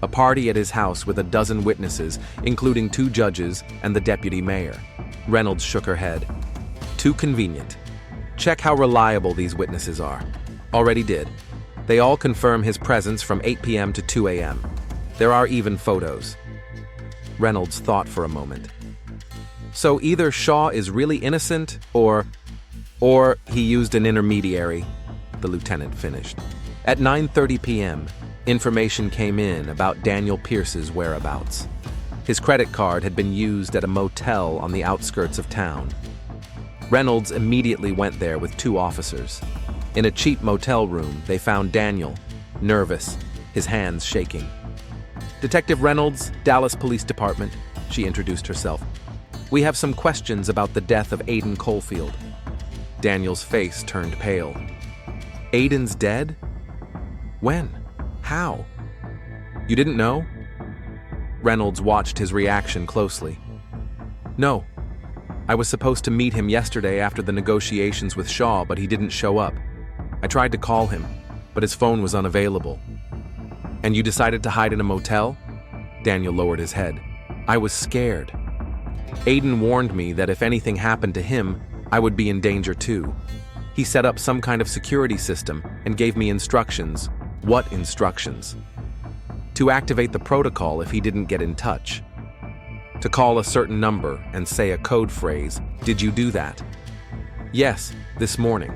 A party at his house with a dozen witnesses, including 2 judges and the deputy mayor. Reynolds shook her head. Too convenient. Check how reliable these witnesses are. Already did. They all confirm his presence from 8 p.m. to 2 a.m. There are even photos. Reynolds thought for a moment. So either Shaw is really innocent, or he used an intermediary, the lieutenant finished. At 9:30 p.m., information came in about Daniel Pierce's whereabouts. His credit card had been used at a motel on the outskirts of town. Reynolds immediately went there with 2 officers. In a cheap motel room, they found Daniel, nervous, his hands shaking. Detective Reynolds, Dallas Police Department, she introduced herself. We have some questions about the death of Aiden Caulfield. Daniel's face turned pale. Aiden's dead? When? How? You didn't know? Reynolds watched his reaction closely. No. I was supposed to meet him yesterday after the negotiations with Shaw, but he didn't show up. I tried to call him, but his phone was unavailable. And you decided to hide in a motel? Daniel lowered his head. I was scared. Aiden warned me that if anything happened to him, I would be in danger too. He set up some kind of security system and gave me instructions. What instructions? To activate the protocol if he didn't get in touch. To call a certain number and say a code phrase. Did you do that? Yes, this morning,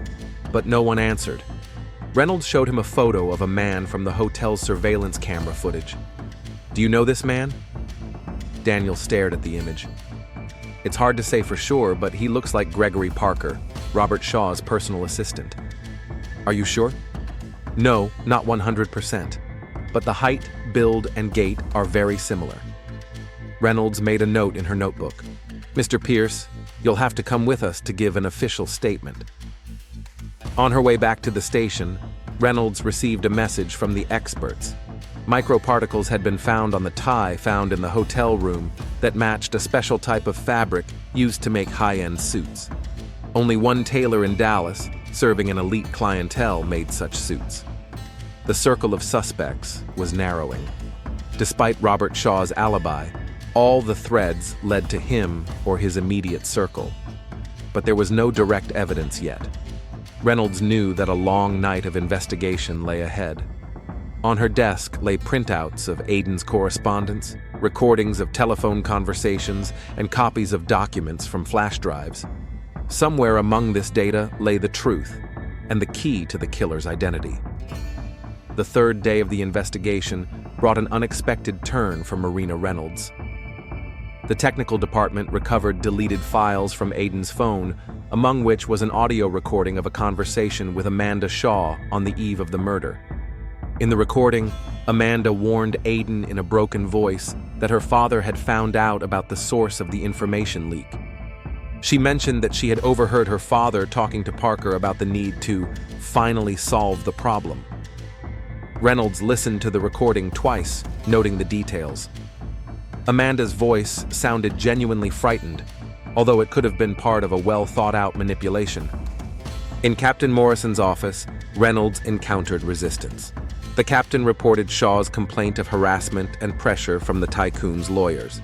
but no one answered. Reynolds showed him a photo of a man from the hotel's surveillance camera footage. Do you know this man? Daniel stared at the image. It's hard to say for sure, but he looks like Gregory Parker, Robert Shaw's personal assistant. Are you sure? No, not 100%. But the height, build, and gait are very similar. Reynolds made a note in her notebook. Mr. Pierce, you'll have to come with us to give an official statement. On her way back to the station, Reynolds received a message from the experts. Microparticles had been found on the tie found in the hotel room that matched a special type of fabric used to make high-end suits. Only one tailor in Dallas, serving an elite clientele, made such suits. The circle of suspects was narrowing. Despite Robert Shaw's alibi, all the threads led to him or his immediate circle. But there was no direct evidence yet. Reynolds knew that a long night of investigation lay ahead. On her desk lay printouts of Aiden's correspondence, recordings of telephone conversations, and copies of documents from flash drives. Somewhere among this data lay the truth and the key to the killer's identity. The 3rd day of the investigation brought an unexpected turn for Marina Reynolds. The technical department recovered deleted files from Aiden's phone, among which was an audio recording of a conversation with Amanda Shaw on the eve of the murder. In the recording, Amanda warned Aiden in a broken voice that her father had found out about the source of the information leak. She mentioned that she had overheard her father talking to Parker about the need to finally solve the problem. Reynolds listened to the recording twice, noting the details. Amanda's voice sounded genuinely frightened, although it could have been part of a well-thought-out manipulation. In Captain Morrison's office, Reynolds encountered resistance. The captain reported Shaw's complaint of harassment and pressure from the tycoon's lawyers.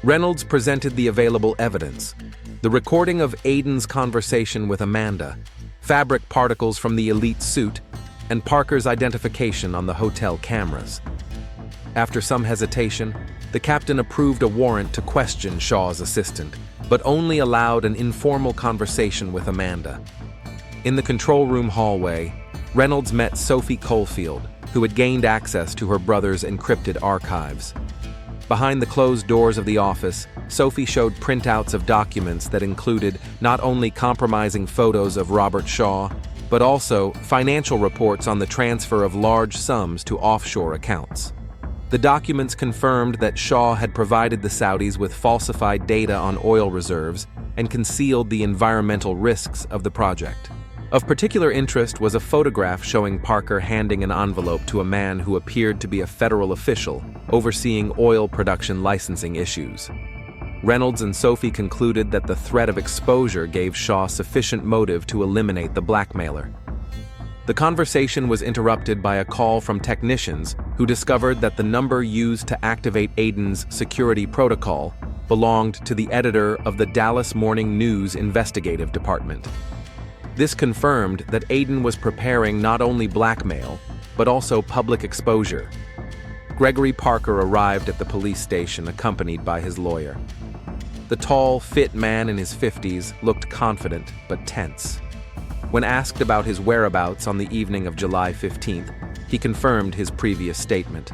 Reynolds presented the available evidence: the recording of Aiden's conversation with Amanda, fabric particles from the elite suit, and Parker's identification on the hotel cameras. After some hesitation, the captain approved a warrant to question Shaw's assistant, but only allowed an informal conversation with Amanda. In the control room hallway, Reynolds met Sophie Caulfield, who had gained access to her brother's encrypted archives. Behind the closed doors of the office, Sophie showed printouts of documents that included not only compromising photos of Robert Shaw, but also financial reports on the transfer of large sums to offshore accounts. The documents confirmed that Shaw had provided the Saudis with falsified data on oil reserves and concealed the environmental risks of the project. Of particular interest was a photograph showing Parker handing an envelope to a man who appeared to be a federal official overseeing oil production licensing issues. Reynolds and Sophie concluded that the threat of exposure gave Shaw sufficient motive to eliminate the blackmailer. The conversation was interrupted by a call from technicians who discovered that the number used to activate Aiden's security protocol belonged to the editor of the Dallas Morning News investigative department. This confirmed that Aiden was preparing not only blackmail, but also public exposure. Gregory Parker arrived at the police station accompanied by his lawyer. The tall, fit man in his 50s looked confident but tense. When asked about his whereabouts on the evening of July 15th, he confirmed his previous statement.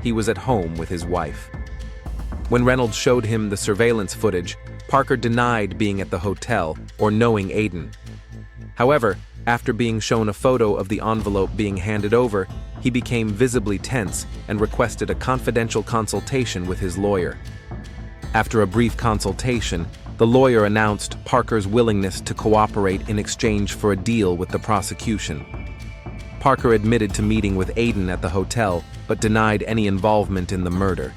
He was at home with his wife. When Reynolds showed him the surveillance footage, Parker denied being at the hotel or knowing Aiden. However, after being shown a photo of the envelope being handed over, he became visibly tense and requested a confidential consultation with his lawyer. After a brief consultation, the lawyer announced Parker's willingness to cooperate in exchange for a deal with the prosecution. Parker admitted to meeting with Aiden at the hotel, but denied any involvement in the murder.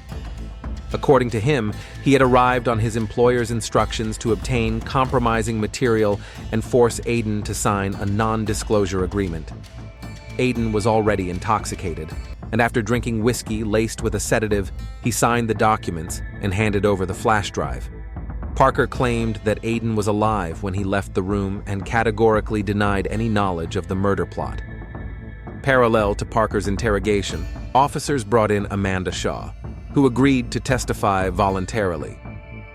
According to him, he had arrived on his employer's instructions to obtain compromising material and force Aiden to sign a non-disclosure agreement. Aiden was already intoxicated, and after drinking whiskey laced with a sedative, he signed the documents and handed over the flash drive. Parker claimed that Aiden was alive when he left the room and categorically denied any knowledge of the murder plot. Parallel to Parker's interrogation, officers brought in Amanda Shaw, who agreed to testify voluntarily.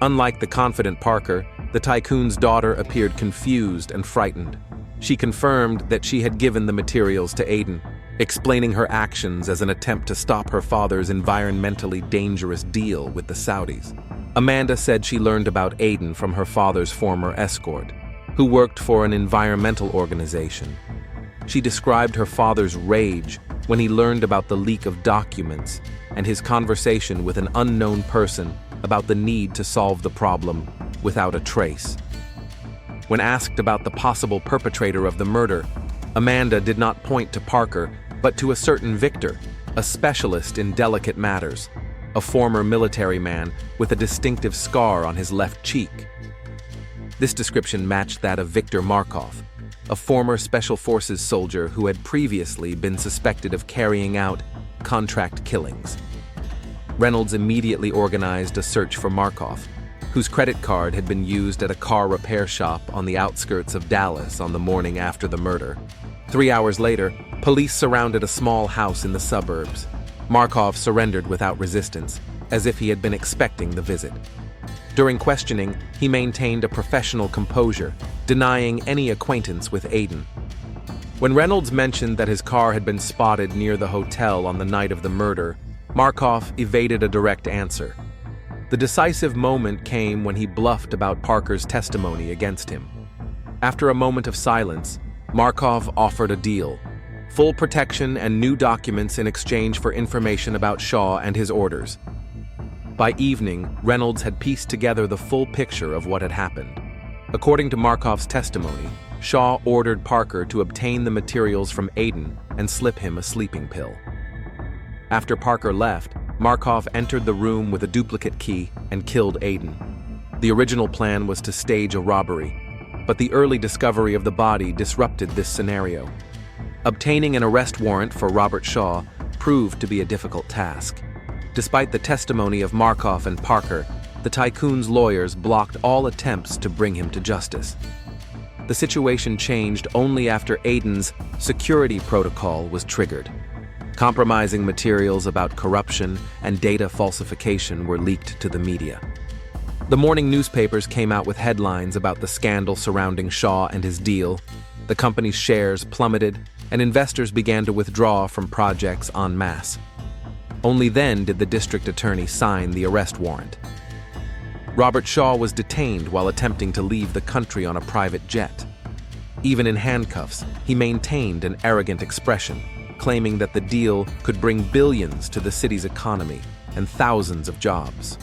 Unlike the confident Parker, the tycoon's daughter appeared confused and frightened. She confirmed that she had given the materials to Aiden, explaining her actions as an attempt to stop her father's environmentally dangerous deal with the Saudis. Amanda said she learned about Aiden from her father's former escort, who worked for an environmental organization. She described her father's rage when he learned about the leak of documents and his conversation with an unknown person about the need to solve the problem without a trace. When asked about the possible perpetrator of the murder, Amanda did not point to Parker, but to a certain Victor, a specialist in delicate matters, a former military man with a distinctive scar on his left cheek. This description matched that of Victor Markov, a former Special Forces soldier who had previously been suspected of carrying out contract killings. Reynolds immediately organized a search for Markov, whose credit card had been used at a car repair shop on the outskirts of Dallas on the morning after the murder. 3 hours later, police surrounded a small house in the suburbs. Markov surrendered without resistance, as if he had been expecting the visit. During questioning, he maintained a professional composure, denying any acquaintance with Aiden. When Reynolds mentioned that his car had been spotted near the hotel on the night of the murder, Markov evaded a direct answer. The decisive moment came when he bluffed about Parker's testimony against him. After a moment of silence, Markov offered a deal: full protection and new documents in exchange for information about Shaw and his orders. By evening, Reynolds had pieced together the full picture of what had happened. According to Markov's testimony, Shaw ordered Parker to obtain the materials from Aiden and slip him a sleeping pill. After Parker left, Markov entered the room with a duplicate key and killed Aiden. The original plan was to stage a robbery, but the early discovery of the body disrupted this scenario. Obtaining an arrest warrant for Robert Shaw proved to be a difficult task. Despite the testimony of Markov and Parker, the tycoon's lawyers blocked all attempts to bring him to justice. The situation changed only after Aiden's security protocol was triggered. Compromising materials about corruption and data falsification were leaked to the media. The morning newspapers came out with headlines about the scandal surrounding Shaw and his deal. The company's shares plummeted, and investors began to withdraw from projects en masse. Only then did the district attorney sign the arrest warrant. Robert Shaw was detained while attempting to leave the country on a private jet. Even in handcuffs, he maintained an arrogant expression, claiming that the deal could bring billions to the city's economy and thousands of jobs.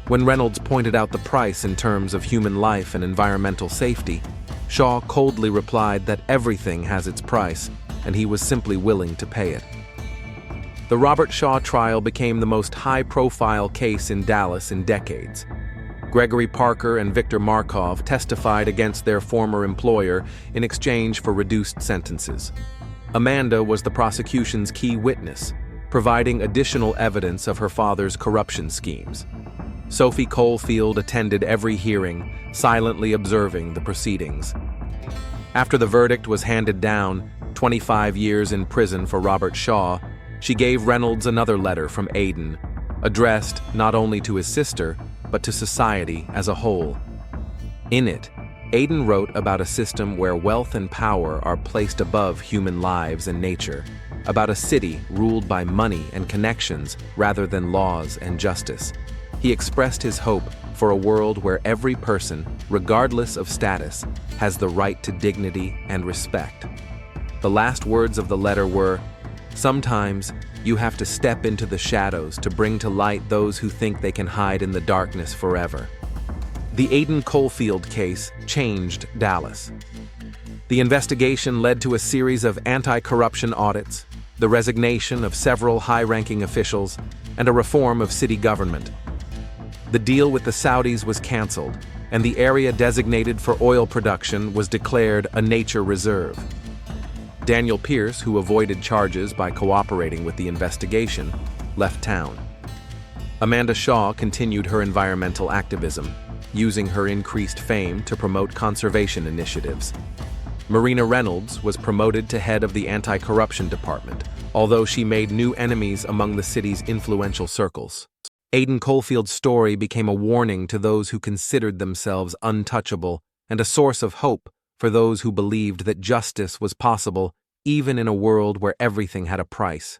When Reynolds pointed out the price in terms of human life and environmental safety, Shaw coldly replied that everything has its price, and he was simply willing to pay it. The Robert Shaw trial became the most high-profile case in Dallas in decades. Gregory Parker and Victor Markov testified against their former employer in exchange for reduced sentences. Amanda was the prosecution's key witness, providing additional evidence of her father's corruption schemes. Sophie Colefield attended every hearing, silently observing the proceedings. After the verdict was handed down, 25 years in prison for Robert Shaw, she gave Reynolds another letter from Aiden, addressed not only to his sister, but to society as a whole. In it, Aiden wrote about a system where wealth and power are placed above human lives and nature, about a city ruled by money and connections rather than laws and justice. He expressed his hope for a world where every person, regardless of status, has the right to dignity and respect. The last words of the letter were, "Sometimes you have to step into the shadows to bring to light those who think they can hide in the darkness forever." The Aiden Colefield case changed Dallas. The investigation led to a series of anti-corruption audits, the resignation of several high-ranking officials, and a reform of city government. The deal with the Saudis was canceled, and the area designated for oil production was declared a nature reserve. Daniel Pierce, who avoided charges by cooperating with the investigation, left town. Amanda Shaw continued her environmental activism, using her increased fame to promote conservation initiatives. Marina Reynolds was promoted to head of the anti-corruption department, although she made new enemies among the city's influential circles. Aiden Colefield's story became a warning to those who considered themselves untouchable and a source of hope for those who believed that justice was possible even in a world where everything had a price.